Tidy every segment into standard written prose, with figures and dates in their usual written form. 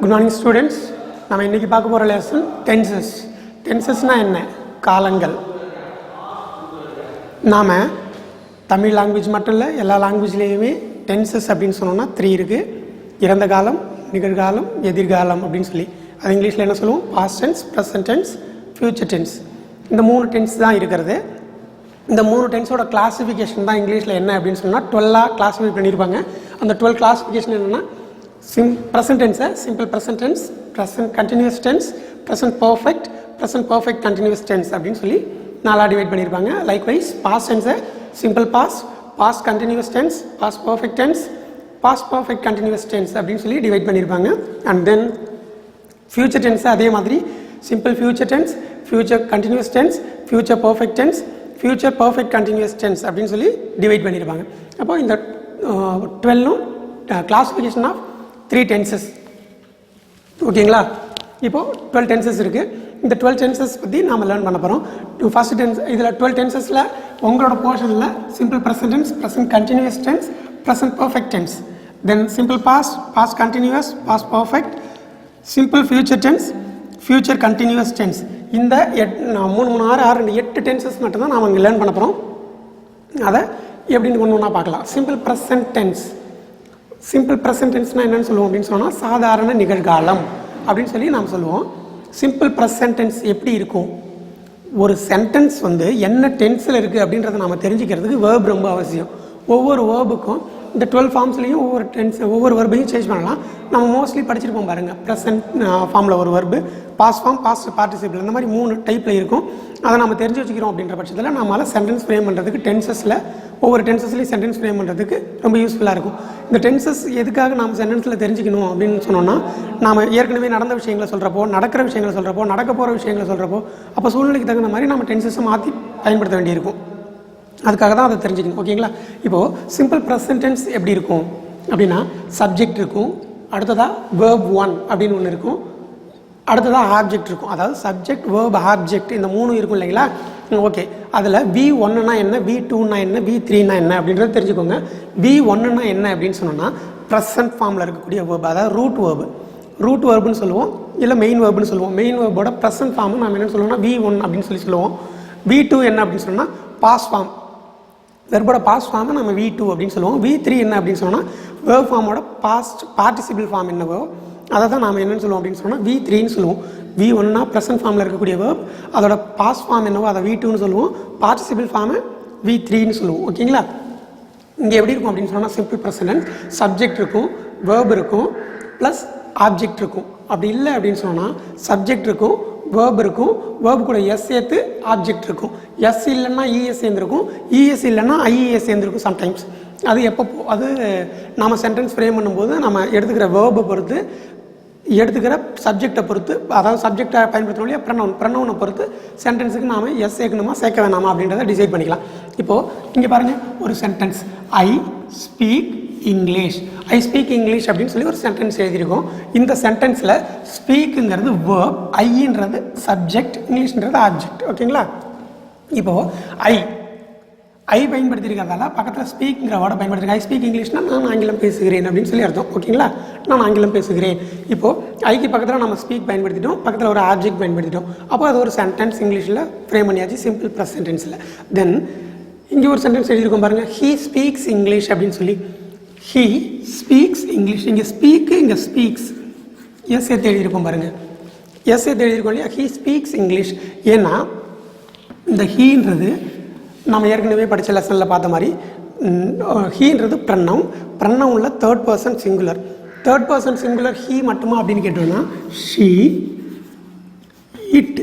Good morning students. நம்ம இன்னைக்கு பார்க்க போற lesson tenses. Tensesனா என்ன? காலங்கள். நாம தமிழ் லாங்குவேஜ் மட்டும் இல்ல எல்லா லாங்குவேஜ்லயுமே tenses அப்படினு சொன்னோம்னா 3 இருக்கு. இறந்த காலம், நிகழ்காலம், எதிர்காலம் அப்படினு சொல்லி. அது இங்கிலீஷ்ல என்ன சொல்லுவோம்? past tense, present tense, future tense. இந்த மூணு tense தான் இருக்குது. இந்த மூணு டென்ஸோட கிளாசிஃபிகேஷன் தான் இங்கிலீஷ்ல என்ன அப்படினு சொன்னா 12 கிளாசிஃபை பண்ணிருப்பாங்க. அந்த 12 கிளாசிஃபிகேஷன் என்னன்னா present tense, simple present tense, present continuous tense, present perfect continuous tense அப்படினு சொல்லி நாலா டிவைட் பண்ணிருப்பாங்க. Likewise past tense simple past continuous tense, past perfect tense, past perfect continuous tense அப்படினு சொல்லி டிவைட் பண்ணிருப்பாங்க. and then future tense அதே மாதிரி simple future tense, future continuous tense, future perfect tense, future perfect continuous tense அப்படினு சொல்லி divide பண்ணிருப்பாங்க. அப்போ இந்த 12 கிளாசிஃபிகேஷன் ஆஃப் 3 tenses. ஓகேங்களா? இப்போ 12 tenses இருக்கு. இந்த 12 tenses பத்தி நாம லேர்ன் பண்ண போறோம். ஃபர்ஸ்ட் டென்ஸ் இதுல 12 tensesல உங்களோட போர்ஷன்ல simple present tense, present continuous tense, present perfect tense, then simple past continuous, past perfect, simple future tense, future continuous tense. இந்த 3 6 6 8 tenses மட்டும் தான் நாம இங்க லேர்ன் பண்ண போறோம். அத எப்படின்னு ஒவ்வொண்ணா பார்க்கலாம். simple present tense. Simple present டென்ஸ்னா என்னன்னு சொல்லுவோம் அப்படின்னு சொன்னா சாதாரண நிகழ்காலம் அப்படின்னு சொல்லி நாம் சொல்லுவோம். சிம்பிள் ப்ரெசன்ட் டென்ஸ் எப்படி இருக்கும்? ஒரு சென்டென்ஸ் வந்து என்ன டென்ஸில் இருக்குது அப்படின்றத நாம் தெரிஞ்சுக்கிறதுக்கு வேர்ப் ரொம்ப அவசியம். ஒவ்வொரு வேர்புக்கும் இந்த 12 ஃபார்ம்ஸ்லையும் ஒவ்வொரு வேர்பையும் சேஞ்ச் பண்ணலாம். நம்ம மோஸ்ட்லி படிச்சிருப்போம் பாருங்கள். ப்ரெசன்ட் ஃபார்மில் ஒரு verb, past form, past participle, இந்த மாதிரி 3 டைப்பில் இருக்கும். அதை நம்ம தெரிஞ்சு வச்சுக்கிறோம் அப்படின்ற பட்சத்தில் நம்மளால் சென்டென்ஸ் ஃப்ரேம் பண்ணுறதுக்கு டென்சஸில் ஒவ்வொரு டென்சஸ்லையும் சென்டென்ஸ் ஃப்ரேம் பண்ணுறதுக்கு ரொம்ப யூஸ்ஃபுல்லாக இருக்கும். இந்த டென்சஸ் எதுக்காக நாம் சென்டென்ஸில் தெரிஞ்சுக்கணும் அப்படின்னு சொன்னோம்னா, நாம் ஏற்கனவே நடந்த விஷயங்களை சொல்கிறப்போ, நடக்கிற விஷயங்களை சொல்கிறப்போ, நடக்க போகிற விஷயங்களை சொல்கிறப்போ, அப்போ சூழ்நிலைக்கு தகுந்த மாதிரி நம்ம டென்சஸை மாற்றி பயன்படுத்த வேண்டியிருக்கும். அதுக்காக தான் அதை தெரிஞ்சுக்கணும். ஓகேங்களா? இப்போது சிம்பிள் ப்ரெசன்ட் டென்ஸ் எப்படி இருக்கும் அப்படின்னா, சப்ஜெக்ட் இருக்கும், அடுத்ததாக வேர்ப் 1 அப்படின்னு ஒன்று இருக்கும், அடுத்ததாக ஆப்ஜெக்ட் இருக்கும். அதாவது சப்ஜெக்ட், வேர்ப், ஆப்ஜெக்ட் இந்த 3 இருக்கும் இல்லைங்களா? ஓகே, அதில் V1னா என்ன, V2னா என்ன, V3னா என்ன அப்படின்றத தெரிஞ்சுக்கோங்க. V1னா என்ன அப்படின்னு சொன்னோன்னா ப்ரெசன்ட் ஃபார்மில் இருக்கக்கூடிய வேர்ப், அதாவது ரூட் வேர்புன்னு சொல்லுவோம், இல்லை மெயின் வேர்புன்னு சொல்லுவோம். மெயின் வேர்போட ப்ரெசன்ட் ஃபார்ம் நம்ம என்ன சொல்லுவோம்னா V1 அப்படின்னு சொல்லுவோம். V2 என்ன அப்படின்னு சொன்னால் பாஸ்ட் ஃபார்ம், வெர்போட பாஸ்ட் ஃபார்மை நம்ம V2 அப்படின்னு சொல்லுவோம். V3 என்ன அப்படின்னு சொன்னால் வேர்ப் ஃபார்மோட பாஸ்ட் பார்ட்டிசிபிள் ஃபார்ம் என்னவோ அதை தான் நாம் என்னென்னு சொல்லுவோம் அப்படின்னு சொன்னால் V3ன்னு சொல்லுவோம். V1னா ப்ரெசன்ட் ஃபார்மில் இருக்கக்கூடிய வேர்ப், அதோட பாஸ்ட் ஃபார்ம் என்னவோ அதை V2ன்னு சொல்லுவோம், பார்ட்டிசிபிள் ஃபார்மை V3ன்னு சொல்லுவோம். ஓகேங்களா? இங்கே எப்படி இருக்கும் அப்படின்னு சொன்னால் சிம்பிள் ப்ரெசன்ட் சப்ஜெக்ட் இருக்கும், வேர்ப் இருக்கும், ப்ளஸ் ஆப்ஜெக்ட் இருக்கும். அப்படி இல்லை அப்படின்னு சொன்னால் சப்ஜெக்ட் இருக்கும், வேர்ப் இருக்கும், வேர்ப் கூட எஸ் சேர்த்து ஆப்ஜெக்ட் இருக்கும். எஸ் இல்லைன்னா இஎஸ் சேர்ந்துருக்கும், இஎஸ் இல்லைன்னா ஐஇஎஸ் சேர்ந்துருக்கும் சம்டைம்ஸ். அது எப்போ அது நம்ம சென்டென்ஸ் ஃப்ரேம் பண்ணும்போது நம்ம எடுத்துக்கிற வேர்பை பொறுத்து, எடுத்துக்கிற சப்ஜெக்டை பொறுத்து, அதாவது சப்ஜெக்டை பயன்படுத்தணும் இல்லையா, ப்ரனவுனை பொறுத்து சென்டென்ஸுக்கு நாம் எஸ் சேர்க்கணுமா சேர்க்க வேணாமா அப்படின்றத டிசைட் பண்ணிக்கலாம். இப்போது இங்கே பாருங்கள், ஒரு sentence I speak English, I speak English அப்படின்னு சொல்லி ஒரு சென்டென்ஸ் எழுதியிருக்கோம். இந்த சென்டென்ஸில் ஸ்பீக்குங்கிறது வேர்ப், ஐன்றது சப்ஜெக்ட், இங்கிலீஷ்ன்றது ஆப்ஜெக்ட். ஓகேங்களா? இப்போது ஐ பயன்படுத்தியிருக்கிறதால பக்கத்தில் ஸ்பீக்குங்கிற வேர்டை பயன்படுத்திருக்கேன். ஐ ஸ்பீக் இங்கிலீஷ்னா நான் ஆங்கிலம் பேசுகிறேன் அப்படின்னு சொல்லி அர்த்தம். ஓகேங்களா? நான் ஆங்கிலம் பேசுகிறேன். இப்போது ஐக்கு பக்கத்தில் நம்ம ஸ்பீக் பயன்படுத்திட்டோம், பக்கத்தில் ஒரு ஆப்ஜெக்ட் பயன்படுத்திட்டோம். அப்போ அது ஒரு சென்டென்ஸ் இங்கிலீஷில் ஃப்ரேம் பண்ணியாச்சு சிம்பிள் ப்ரெசன்ட் டென்ஸில். தென் இங்கே ஒரு சென்டென்ஸ் எழுதியிருக்கோம் பாருங்கள், ஹீ ஸ்பீக்ஸ் இங்கிலீஷ் அப்படின்னு சொல்லி. ஹீ ஸ்பீக்ஸ் இங்கிலீஷ், இங்கே ஸ்பீக்கு, இங்கே ஸ்பீக்ஸ், எஸ் சேர்த்து எழுதியிருக்கோம் பாருங்கள், எஸ் சேர்த்து எழுதியிருக்கோம் இல்லையா? He speaks English. ஏன்னா இந்த ஹீன்றது நம்ம ஏற்கனவே படித்த லெசனில் பார்த்த மாதிரி ஹீன்றது ப்ரனவுனில் third person singular. Third person singular he மட்டுமா அப்படின்னு கேட்டோம்னா ஷீ, இட்,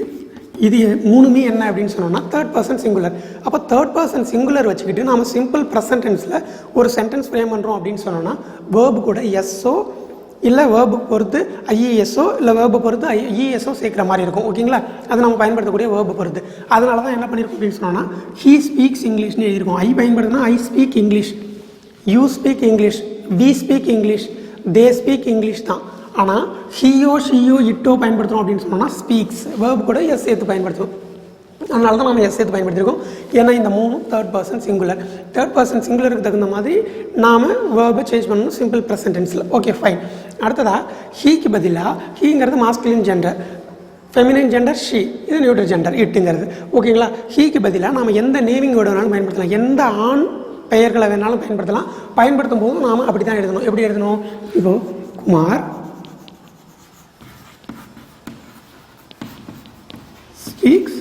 இது 3மே என்ன அப்படின்னு சொன்னோம்னா தேர்ட் பர்சன் சிங்குலர். அப்போ தேர்ட் பர்சன் சிங்குலர் வச்சுக்கிட்டு நம்ம சிம்பிள் ப்ரெசன்ட் டென்ஸில் ஒரு சென்டென்ஸ் ஃப்ரேம் பண்ணுறோம் அப்படின்னு சொன்னோம்னா வேர்பு கூட எஸ்ஸோ இல்லை வேர்பு பொறுத்து ஐஇஎஸ்ஓ இல்லை வேர்பு பொறுத்து ஐஇஎஸ்ஓ சேர்க்குற மாதிரி இருக்கும். ஓகேங்களா? அது நம்ம பயன்படுத்தக்கூடிய வேர்பு பொறுத்து. அதனால தான் என்ன பண்ணியிருக்கோம் அப்படின்னு சொன்னோன்னா ஹீ ஸ்பீக்ஸ் இங்கிலீஷ்னு எழுதியிருக்கோம். ஐ பயன்படுத்தினா I speak English, you speak English, we speak English, they speak English தான். ஆனால் ஹீயோ ஷீயோ இட்டோ பயன்படுத்துகிறோம் அப்படின்னு சொன்னோம்னா ஸ்பீக்ஸ், வேர்பு கூட எஸ் சேர்த்து பயன்படுத்துவோம். அதனால தான் நம்ம எஸ் சேர்த்து பயன்படுத்தியிருக்கோம். ஏன்னா இந்த 3 third person singular. Third person சிங்குலருக்கு தகுந்த மாதிரி நாம் வேர்பை சேஞ்ச் பண்ணணும் சிம்பிள் ப்ரெசன்ட் டென்ஸில். Okay fine. அடுத்ததாக ஹீக்கு பதிலாக ஹீங்கிறது masculine gender, feminine gender she, இது நியூட்ரல் ஜெண்டர் இட்டுங்கிறது. ஓகேங்களா? ஹீக்கு பதிலாக நாம் எந்த நேமிங் வேர்டு வேணாலும் பயன்படுத்தலாம், எந்த ஆண் பெயர்களை வேணாலும் பயன்படுத்தலாம். பயன்படுத்தும் போது நாம் அப்படி தான் எழுதணும். எப்படி எழுதணும்? இப்போது குமார் ஸ்பீக்ஸ்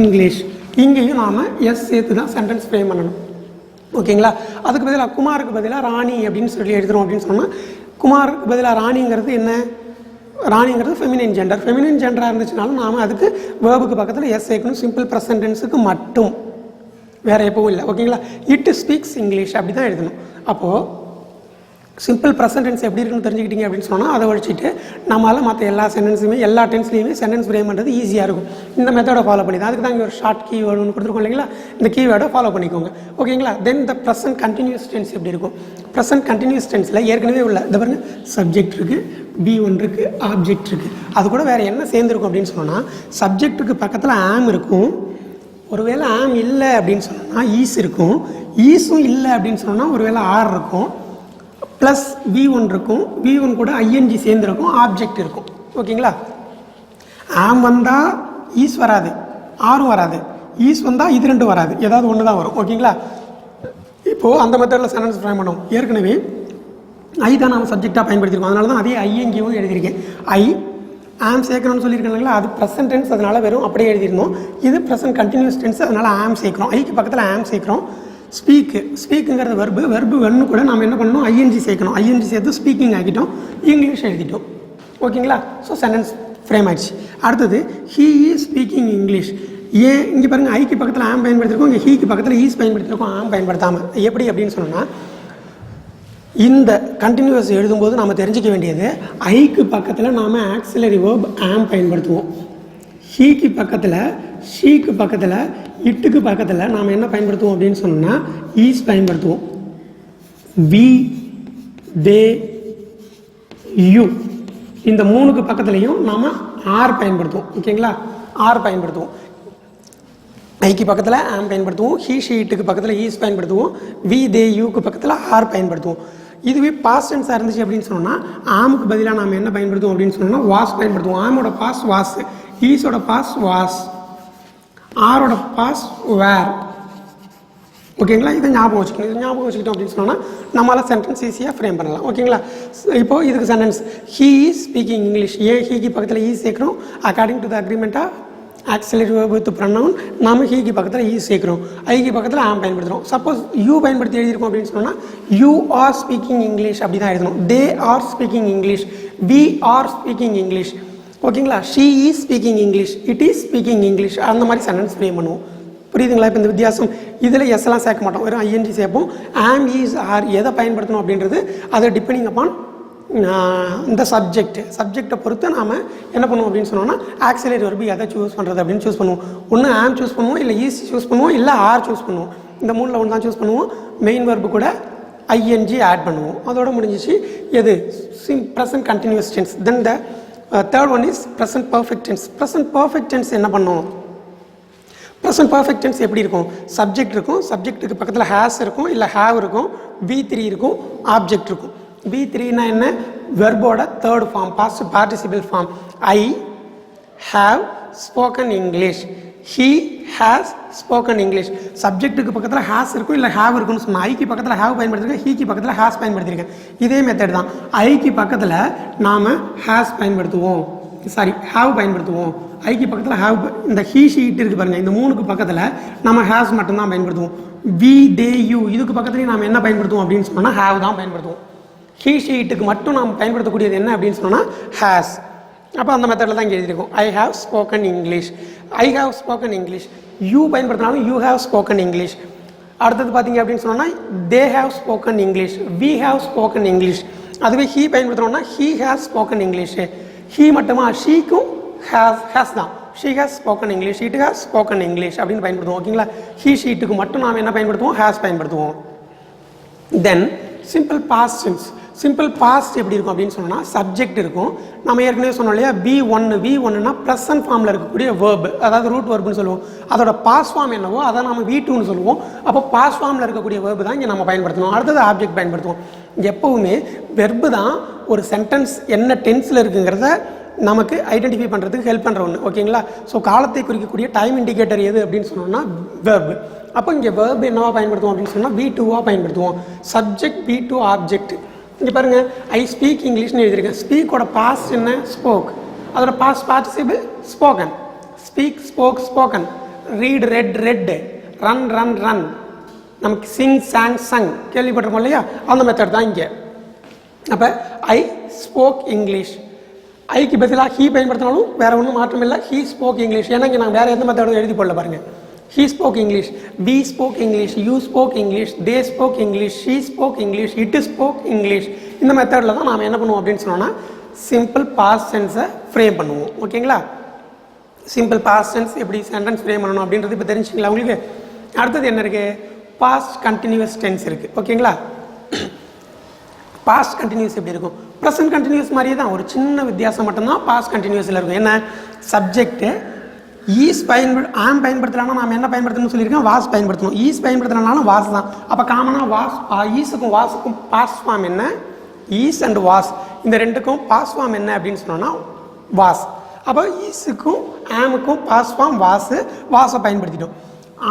இங்கிலீஷ். இங்கேயும் நாம் எஸ் சேர்த்து தான் சென்டென்ஸ் ஃப்ரேம் பண்ணணும். ஓகேங்களா? அதுக்கு பதிலாக குமாருக்கு பதிலாக ராணி அப்படின்னு சொல்லி எழுதுகிறோம் அப்படின்னு சொன்னால், குமாருக்கு பதிலாக ராணிங்கிறது என்ன? ராணிங்கிறது ஃபெமினைன் ஜெண்டர். ஃபெமினைன் ஜெண்டராக இருந்துச்சுனாலும் நாம் அதுக்கு வேர்புக்கு பக்கத்தில் எஸ் சேர்க்கணும், சிம்பிள் ப்ரெசன்ட் டென்ஸுக்கு மட்டும், வேறு எப்பவும் இல்லை. ஓகேங்களா? இட் ஸ்பீக்ஸ் இங்கிலீஷ் அப்படி தான் எழுதணும். அப்போது சிம்பிள் ப்ரெசன்ட் டென்ஸ் எப்படி இருக்குன்னு தெரிஞ்சுக்கிட்டீங்க அப்படின்னு சொன்னால், அதை வச்சுட்டு நம்மளால் மற்ற எல்லா சென்டென்ஸுமே எல்லா டென்ஸ்லையுமே சென்டென்ஸ் ஃப்ரேம் பண்ணுறது ஈஸியாக இருக்கும். இந்த மெத்தடை ஃபாலோ பண்ணி தான், அதுக்கு தான் இங்கே ஒரு ஷார்ட் கீவேர்டு ஒன்று கொடுத்துருக்கோம் இல்லைங்களா? இந்த கீவேர்டை ஃபாலோ பண்ணிக்கோங்க. ஓகேங்களா? தென் த ப்ரெசன்ட் கண்டினியூஸ் டென்ஸ் எப்படி இருக்கும்? ப்ரெசன்ட் கண்டினியூஸ் டென்ஸில் ஏற்கனவே உள்ள இந்த பாருங்க, சப்ஜெக்ட் இருக்குது, B1 இருக்குது, ஆப்ஜெக்ட் இருக்குது. அது கூட வேறு என்ன சேர்ந்துருக்கும் அப்படின்னு சொன்னால், சப்ஜெக்ட்டுக்கு பக்கத்தில் ஆம் இருக்கும், ஒருவேளை ஆம் இல்லை அப்படின்னு சொன்னால் ஈஸ் இருக்கும், ஈஸும் இல்லை அப்படின்னு சொன்னால் ஒருவேளை ஆர் இருக்கும், ப்ளஸ் V1 இருக்கும், V1 கூட ING சேர்ந்துருக்கும், ஆப்ஜெக்ட் இருக்கும். ஓகேங்களா? ஆம் வந்தால் ஈஸ் வராது, ஆரும் வராது, ஈஸ் வந்தால் இது ரெண்டும் வராது, ஏதாவது ஒன்று தான் வரும். ஓகேங்களா? இப்போது அந்த மெத்தடில் சென்டென்ஸ் ஃப்ரேம் பண்ணுவோம். ஏற்கனவே ஐ தான் நம்ம சப்ஜெக்டாக பயன்படுத்தியிருக்கோம், அதனால தான் அதே INGவும் எழுதியிருக்கேன். ஐ ஆம் சேர்க்கணும்னு சொல்லியிருக்காங்களா, அது ப்ரெசன்ட் டென்ஸ், அதனால் வெறும் அப்படியே எழுதிருந்தோம். இது ப்ரெசன்ட் கண்டினியூஸ் டென்ஸ், அதனால் ஆம் சேர்க்குறோம். ஐக்கு பக்கத்தில் ஆம் சேர்க்குறோம். ஸ்பீக்குங்கிறது வெர்பு வென்னு கூட நாம் என்ன பண்ணணும்? ING சேர்க்கணும். ING சேர்த்து ஸ்பீக்கிங் ஆக்கிட்டோம், இங்கிலீஷ் எழுதிட்டோம். ஓகேங்களா? ஸோ சென்டென்ஸ் ஃப்ரேம் ஆயிடுச்சு. அடுத்தது ஹீ இஸ் ஸ்பீக்கிங் இங்கிலீஷ். ஏன் இங்கே பாருங்கள், ஐக்கு பக்கத்தில் ஆம் பயன்படுத்திருக்கோம், இங்கே ஹீக்கு பக்கத்தில் ஈஸ் பயன்படுத்திருக்கோம், ஆம் பயன்படுத்தாமல். எப்படி அப்படின்னு சொன்னால், இந்த கண்டினியூஸ் எழுதும்போது நம்ம தெரிஞ்சிக்க வேண்டியது, ஐக்கு பக்கத்தில் நாம் ஆக்சிலரி வேர்ப் ஆம் பயன்படுத்துவோம், ஹீக்கு பக்கத்தில், ஷீக்கு பக்கத்தில், இட்டுக்கு பக்கத்தில் நாம் என்ன பயன்படுத்துவோம் அப்படின்னு சொன்னால் ஈஸ் பயன்படுத்துவோம். வி, தே, யூ இந்த மூணுக்கு பக்கத்துலையும் நாம் ஆர் பயன்படுத்துவோம். ஓகேங்களா? ஆர் பயன்படுத்துவோம். ஐக்கு பக்கத்தில் ஆம் பயன்படுத்துவோம், ஹீ ஷீட்டுக்கு பக்கத்தில் ஈஸ் பயன்படுத்துவோம், வி, தே, யூக்கு பக்கத்தில் ஆர் பயன்படுத்துவோம். இதுவே பாஸ்ட் டென்ஸாக இருந்துச்சு அப்படின்னு சொன்னால், ஆமுக்கு பதிலாக நாம் என்ன பயன்படுத்துவோம் அப்படின்னு சொன்னால் வாஸ் பயன்படுத்துவோம். ஆமோட பாஸ் வாஸ், ஈஸோட பாஸ் வாஸ், ஆரோட பாஸ் வேர். ஓகேங்களா? இதை ஞாபகம் வச்சுக்கணும். இதை ஞாபகம் வச்சுக்கிட்டோம் அப்படின்னு சொன்னால் நம்மளால் சென்டென்ஸ் ஈஸியாக ஃப்ரேம் பண்ணலாம். ஓகேங்களா? இப்போது இதுக்கு sentence he is speaking English. ஏன் ஹீக்கு பக்கத்தில் ஈஸ் சேர்க்கணும்? அக்கார்டிங் டு த அக்ரிமெண்ட்டாக ஆக்சிலரி வேர்ப் வித் ப்ரொனவுன் நாம் ஹீக்கு பக்கத்தில் ஈ சேர்க்குறோம், ஐக்கு பக்கத்தில் ஆம் பயன்படுத்துகிறோம். சப்போஸ் யூ பயன்படுத்தி எழுதியிருக்கோம் அப்படின்னு சொன்னால் யூ ஆர் ஸ்பீக்கிங் இங்கிலீஷ் அப்படி தான் எழுதணும். They are speaking English, we are speaking English. ஓகேங்களா? She is speaking English, it is speaking English. அந்த மாதிரி சென்டென்ஸ் ஃப்ரேம் பண்ணுவோம். புரியுதுங்களா? இப்போ இந்த வித்தியாசம் இதில் எஸ்லாம் சேர்க்க மாட்டோம், வெறும் ING சேர்ப்போம். ஆம், ஈஸ், ஆர் எதை பயன்படுத்தணும் அப்படின்றது அது டிபெண்டிங் அப்பான் இந்த சப்ஜெக்டை பொறுத்து நாம் என்ன பண்ணுவோம் அப்படின்னு சொன்னோன்னா ஆக்சிலரி வெர்பு எதை சூஸ் பண்ணுறது அப்படின்னு சூஸ் பண்ணுவோம். ஒன்று ஆம் சூஸ் பண்ணுவோம், இல்லை ஈஸ் சூஸ் பண்ணுவோம், இல்லை ஆர் சூஸ் பண்ணுவோம். இந்த மூணில் ஒன்று தான் சூஸ் பண்ணுவோம். மெயின் வெர்பு கூட ING ஆட் பண்ணுவோம். அதோட முடிஞ்சிச்சு. எது? Present continuous tense. Then the third one is present perfect tense. Present perfect tense என்ன பண்ணுவோம்? ப்ரெசன்ட் பர்ஃபெக்ட் டென்ஸ் எப்படி இருக்கும்? சப்ஜெக்ட் இருக்கும், சப்ஜெக்ட்டுக்கு பக்கத்தில் ஹேஸ் இருக்கும், இல்லை ஹேவ் இருக்கும், V3 இருக்கும், ஆப்ஜெக்ட் இருக்கும். V3னா என்ன? வெர்போட third form, past participle form. I have spoken English, he has spoken English. சப்ஜெக்ட்டுக்கு பக்கத்தில் ஹேஸ் இருக்கும், இல்லை ஹேவ் இருக்குன்னு சொன்னால் ஐக்கு பக்கத்தில் ஹேவ் பயன்படுத்திருக்கேன், ஹீக்கு பக்கத்தில் ஹேஸ் பயன்படுத்தியிருக்கேன். இதே மெத்தட் தான். ஐக்கு பக்கத்தில் நாம் ஹேஸ் பயன்படுத்துவோம், சாரி ஹேவ் பயன்படுத்துவோம். ஐக்கு பக்கத்தில் ஹேவ், இந்த ஹீ ஷீட் இருக்குது பாருங்கள், இந்த மூணுக்கு பக்கத்தில் நம்ம ஹேஸ் மட்டும்தான் பயன்படுத்துவோம். வி, தே, யூ இதுக்கு பக்கத்துலேயும் நாம் என்ன பயன்படுத்துவோம் அப்படின்னு சொன்னால் ஹேவ் தான் பயன்படுத்துவோம். ஹீ ஷீட்டுக்கு மட்டும் நாம் பயன்படுத்தக்கூடியது என்ன அப்படின்னு சொன்னால் ஹேஸ். அப்போ அந்த மெத்தடில் தான் இங்கே எழுதியிருக்கோம். I have spoken English, I have spoken English. You பயன்படுத்தினாலும் யூ ஹாவ் ஸ்போக்கன் இங்கிலீஷ். அடுத்தது பார்த்தீங்க அப்படின்னு சொன்னால் they have spoken English, we have spoken English. அதுவே ஹீ பயன்படுத்தினோம்னா he has spoken English. He மட்டுமா? ஷீக்கும் ஹேஸ் தான். She has spoken English, it has spoken English அப்படின்னு பயன்படுத்துவோம். ஓகேங்களா? ஹீ ஷீட்டுக்கு மட்டும் நாம் என்ன பயன்படுத்துவோம்? ஹேஸ் பயன்படுத்துவோம். Then simple past tense. Simple past எப்படி இருக்கும் அப்படின்னு சொன்னால் சப்ஜெக்ட் இருக்கும். நம்ம ஏற்கனவே சொன்னோம் இல்லையா, V1னா ப்ரெசன்ட் ஃபார்மில் இருக்கக்கூடிய வேர்பு, அதாவது ரூட் வேர்புன்னு சொல்லுவோம். அதோட பாஸ் ஃபார்ம் என்னவோ அதை நம்ம V2ன்னு சொல்லுவோம். அப்போ பாஸ் ஃபார்மில் இருக்கக்கூடிய வேர்பு தான் இங்கே நம்ம பயன்படுத்தணும். அடுத்தது ஆப்ஜெக்ட் பயன்படுத்துவோம். எப்போவுமே வெர்பு தான் ஒரு சென்டென்ஸ் என்ன டென்ஸில் இருக்குங்கிறத நமக்கு ஐடென்டிஃபை பண்ணுறதுக்கு ஹெல்ப் பண்ணுற ஒன்று. ஓகேங்களா? ஸோ காலத்தை குறிக்கக்கூடிய டைம் இண்டிகேட்டர் எது அப்படின்னு சொன்னோம்னா வெர்பு. அப்போ இங்கே வேர்பு என்னவா பயன்படுத்துவோம் அப்படின்னு சொன்னால் V2வாக பயன்படுத்துவோம். Subject V2 object. இங்கே பாருங்கள், ஐ ஸ்பீக் இங்கிலீஷ்னு எழுதியிருக்கேன். ஸ்பீக்கோட பாஸ்ட் என்ன? ஸ்போக். அதோட past participle spoken. Speak spoke spoken. Read read read. Run run run. நமக்கு சிங் சாங் சங் கேள்விப்பட்டிருக்கோம் இல்லையா, அந்த மெத்தட் தான் இங்கே. அப்போ ஐ ஸ்போக் இங்கிலீஷ். ஐக்கு பதிலாக ஹீ பயன்படுத்தினாலும் வேறு ஒன்றும் மாற்றம் இல்லை. He spoke English. ஏன்னா இங்கே நான் வேறு எந்த மெத்தடும் எழுதி போடல பாருங்கள். He spoke English, we spoke English, you spoke English, they spoke English, she spoke English, it spoke English. இந்த மெத்தடில் தான் நாம் என்ன பண்ணுவோம் அப்படின்னு சொன்னோன்னா சிம்பிள் பாஸ்ட் டென்ஸை ஃப்ரேம் பண்ணுவோம். ஓகேங்களா? சிம்பிள் பாஸ்ட் டென்ஸ் எப்படி சென்டென்ஸ் ஃப்ரேம் பண்ணணும் அப்படின்றது இப்போ தெரிஞ்சுங்களா உங்களுக்கு? அடுத்தது என்ன இருக்குது? பாஸ்ட் கண்டினியூஸ் டென்ஸ் இருக்குது. ஓகேங்களா? பாஸ்ட் கண்டினியூஸ் எப்படி இருக்கும்? ப்ரெசன்ட் கண்டினியூஸ் மாதிரியே தான், ஒரு சின்ன வித்தியாசம் மட்டும்தான் பாஸ்ட் கண்டினியூஸில் இருக்கும். என்ன? சப்ஜெக்ட்டு ஈஸ் ஆம் பயன்படுத்தலாம்னா நாம் என்ன பயன்படுத்தணும்னு சொல்லியிருக்கோம்? வாஸ் பயன்படுத்தணும். ஈஸ் பயன்படுத்தினாலும் வாஸ் தான். அப்போ காமனாக வாஸ், ஈஸுக்கும் வாஸுக்கும் பாஸ்ட் ஃபார்ம் என்ன? Is and was. இந்த ரெண்டுக்கும் பாஸ்ட் ஃபார்ம் என்ன அப்படின்னு சொன்னோன்னா வாஸ். அப்போ ஈஸுக்கும் ஆமுக்கும் பாஸ்ட் ஃபார்ம் வாஸு, வாஸை பயன்படுத்திட்டோம்.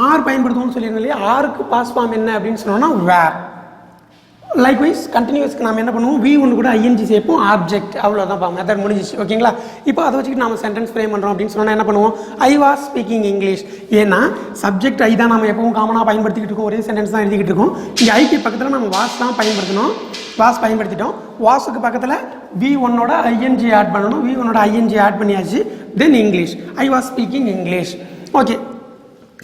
ஆர் பயன்படுத்துவோம்னு சொல்லியிருந்தோம் இல்லையா, ஆருக்கு பாஸ்ட் ஃபார்ம் என்ன அப்படின்னு சொன்னோன்னா வேர். லைக்வைஸ் கண்டினியூஸ்க்கு நம்ம என்ன பண்ணுவோம்? V1 கூட ING சேர்ப்போம், ஆப்ஜெக்ட். அவ்வளோதான், மெத்தட் முடிஞ்சிச்சு. ஓகேங்களா? இப்போ அதை வச்சுக்கிட்டு நம்ம சென்டென்ஸ் ஃப்ரேம் பண்ணுறோம் அப்படின்னு சொன்னால் என்ன பண்ணுவோம்? I was speaking English. ஏன்னா சப்ஜெக்ட் ஐ தான் நம்ம எப்பவும் காமனாக பயன்படுத்திக்கிட்டு இருக்கோம், ஒரே சென்டென்ஸ் தான் எழுதிக்கிட்டு இருக்கோம். இங்கே ஐக்கு பக்கத்தில் நம்ம வாஸ் தான் பயன்படுத்தணும். வாஸ் பயன்படுத்திட்டோம். வாஸுக்கு பக்கத்தில் V1ஓட ING ஆட் பண்ணணும். V1ஓட ING ஆட் பண்ணியாச்சு. தென் English. I was speaking English. Okay.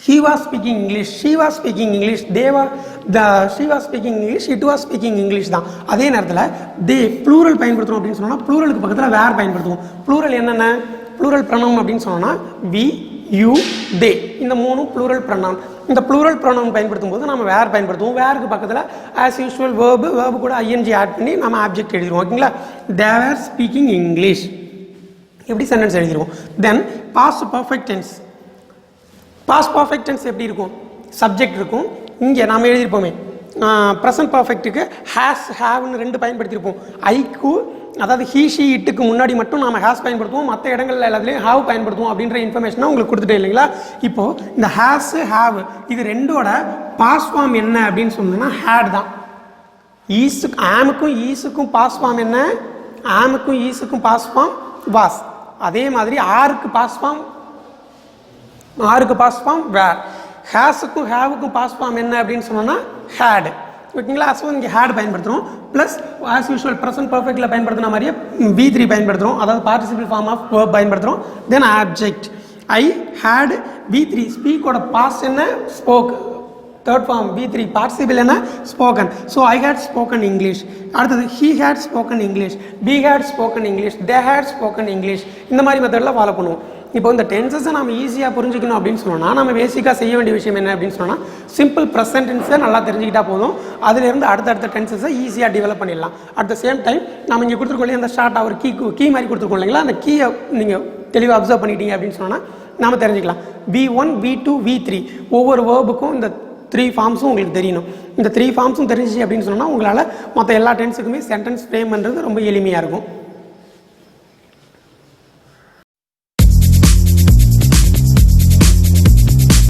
He was speaking English, she was speaking English, she was speaking English, it was speaking English தான். அதே நேரத்தில் they ப்ளூரல் பயன்படுத்தணும் அப்படின்னு சொன்னோம்னா ப்ளூரலுக்கு பக்கத்தில் வேர் பயன்படுத்துவோம். ப்ளூரல் என்னென்ன? ப்ளூரல் ப்ரொனவுன் அப்படின்னு சொன்னோம்னா we, you, they. இந்த மூணும் ப்ளூரல் ப்ரொனவுன். இந்த ப்ளூரல் ப்ரொனவுன் பயன்படுத்தும் போது நம்ம வேர் பயன்படுத்துவோம். வேருக்கு பக்கத்தில் ஆஸ் யூஸ்வல் வேர்பு கூட ING ஆட் பண்ணி நம்ம ஆப்ஜெக்ட் எழுதிடுவோம். ஓகேங்களா? they were speaking English. எப்படி சென்டென்ஸ் எழுதிடுவோம். Then past perfect tense. Past perfect tense எப்படி இருக்கும்? சப்ஜெக்ட் இருக்கும். இங்கே நாம் எழுதியிருப்போமே ப்ரெசன்ட் பர்ஃபெக்ட்டுக்கு ஹேஸ் ஹேவ்னு ரெண்டு பயன்படுத்தியிருப்போம். ஐக்கு, அதாவது ஹீ ஷீ இட்டுக்கு முன்னாடி மட்டும் நாம் ஹேஸ் பயன்படுத்துவோம், மற்ற இடங்களில் எல்லாத்துலேயும் ஹாவ் பயன்படுத்துவோம் அப்படின்ற இன்ஃபர்மேஷனை உங்களுக்கு கொடுத்துட்டே இல்லைங்களா? இப்போது இந்த ஹேஸ் ஹாவ் இது ரெண்டோட பாஸ்ட் ஃபார்ம் என்ன அப்படின்னு சொன்னோம்னா ஹேட் தான். ஈஸுக்கு ஆமுக்கும் ஈஸுக்கும் பாஸ்ட் ஃபார்ம் என்ன? ஆமுக்கும் ஈஸுக்கும் பாஸ்ட் ஃபார்ம் வாஸ். அதே மாதிரி ஆருக்கு பாஸ்ட் ஃபார்ம் வேர். ஹேஸுக்கும் ஹேவுக்கும் பாஸ்ட் ஃபார்ம் என்ன அப்படின்னு சொன்னோன்னா ஹேட். ஓகேங்களா? ஸோ இங்கே ஹேட் பயன்படுத்துகிறோம். ப்ளஸ் ஆஸ் யூஸ்வல் ப்ரெசன்ட் பர்ஃபெக்டில் பயன்படுத்தின மாதிரியே V3 பயன்படுத்துகிறோம், அதாவது பார்ட்டிசிபிள் ஃபார்ம் ஆஃப் வேர்ப் பயன்படுத்துகிறோம். Then object. I had V3. ஸ்பீக்கோட பாஸ்ட் என்ன? Spoke. Third form V3. Participle என்ன? Spoken. So I had spoken English. அடுத்தது he had spoken English, we had spoken English, they had spoken English. இந்த மாதிரி மெத்தடில் follow பண்ணுவோம். இப்போ இந்த டென்சஸை நம்ம ஈஸியாக புரிஞ்சிக்கணும் அப்படின்னு சொன்னோம்னா நம்ம பேசிக்காக செய்ய வேண்டிய விஷயம் என்ன அப்படின்னு சொன்னால் சிம்பிள் ப்ரெசன்ட் டென்ஸை நல்லா தெரிஞ்சுக்கிட்டா போதும். அதிலிருந்து அடுத்தடுத்த டென்சஸை ஈஸியாக டெவலப் பண்ணிடலாம். அட் த சேம் டைம் நம்ம இங்கே கொடுத்துருக்கோம் அந்த ஷார்ட்டாக ஒரு கீ மாதிரி கொடுத்துருக்கோம் இல்லைங்களா, அந்த கீயை நீங்கள் தெளிவாக அப்சர்வ் பண்ணிட்டீங்க அப்படின்னு சொன்னால் நாம் தெரிஞ்சுக்கலாம். V1, V2, V3 ஒவ்வொரு வேர்புக்கும் இந்த 3 ஃபார்ம்ஸும் உங்களுக்கு தெரியணும். இந்த 3 ஃபார்ம்ஸும் தெரிஞ்சிச்சு அப்படின்னு சொன்னால் உங்களால் மற்ற எல்லா டென்ஸுக்குமே சென்டென்ஸ் ஃப்ரேம் பண்ணுறது ரொம்ப எளிமையாக இருக்கும்.